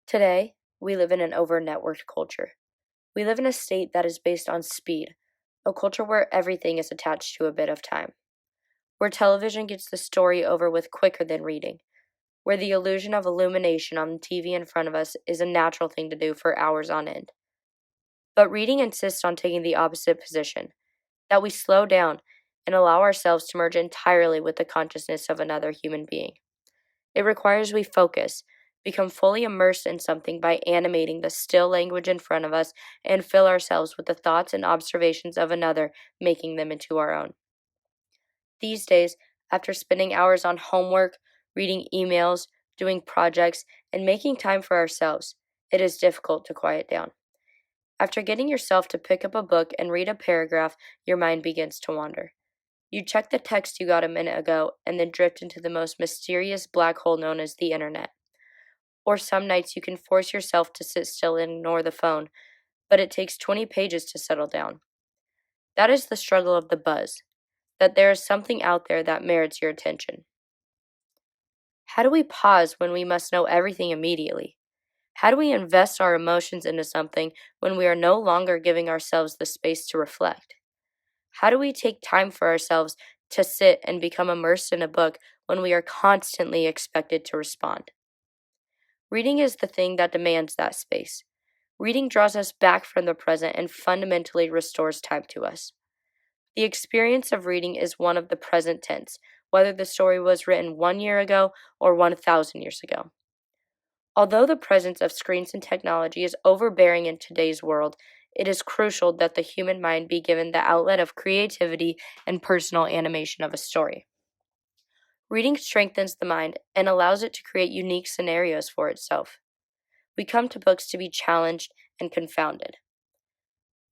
Today, we live in an over-networked culture. We live in a state that is based on speed, a culture where everything is attached to a bit of time, where television gets the story over with quicker than reading, where the illusion of illumination on the TV in front of us is a natural thing to do for hours on end. But reading insists on taking the opposite position, that we slow down and allow ourselves to merge entirely with the consciousness of another human being. It requires we focus, become fully immersed in something by animating the still language in front of us, and fill ourselves with the thoughts and observations of another, making them into our own. These days, after spending hours on homework, reading emails, doing projects, and making time for ourselves, it is difficult to quiet down. After getting yourself to pick up a book and read a paragraph, your mind begins to wander. You check the text you got a minute ago and then drift into the most mysterious black hole known as the internet. Or some nights you can force yourself to sit still and ignore the phone, but it takes 20 pages to settle down. That is the struggle of the buzz, that there is something out there that merits your attention. How do we pause when we must know everything immediately? How do we invest our emotions into something when we are no longer giving ourselves the space to reflect? How do we take time for ourselves to sit and become immersed in a book when we are constantly expected to respond? Reading is the thing that demands that space. Reading draws us back from the present and fundamentally restores time to us. The experience of reading is one of the present tense, whether the story was written 1 year ago or 1,000 years ago. Although the presence of screens and technology is overbearing in today's world, it is crucial that the human mind be given the outlet of creativity and personal animation of a story. Reading strengthens the mind and allows it to create unique scenarios for itself. We come to books to be challenged and confounded.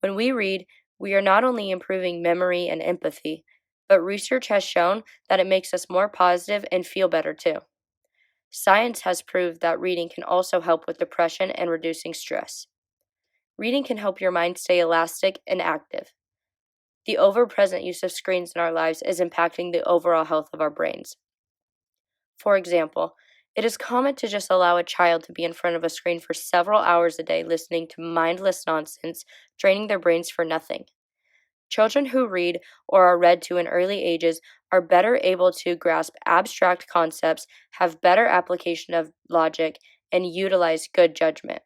When we read, we are not only improving memory and empathy, but research has shown that it makes us more positive and feel better too. Science has proved that reading can also help with depression and reducing stress. Reading can help your mind stay elastic and active. The over-present use of screens in our lives is impacting the overall health of our brains. For example, it is common to just allow a child to be in front of a screen for several hours a day listening to mindless nonsense, draining their brains for nothing. Children who read or are read to in early ages are better able to grasp abstract concepts, have better application of logic, and utilize good judgment.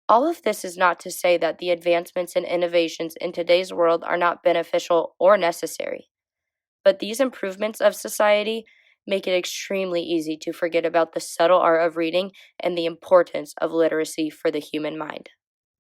All of this is not to say that the advancements and innovations in today's world are not beneficial or necessary, but these improvements of society make it extremely easy to forget about the subtle art of reading and the importance of literacy for the human mind.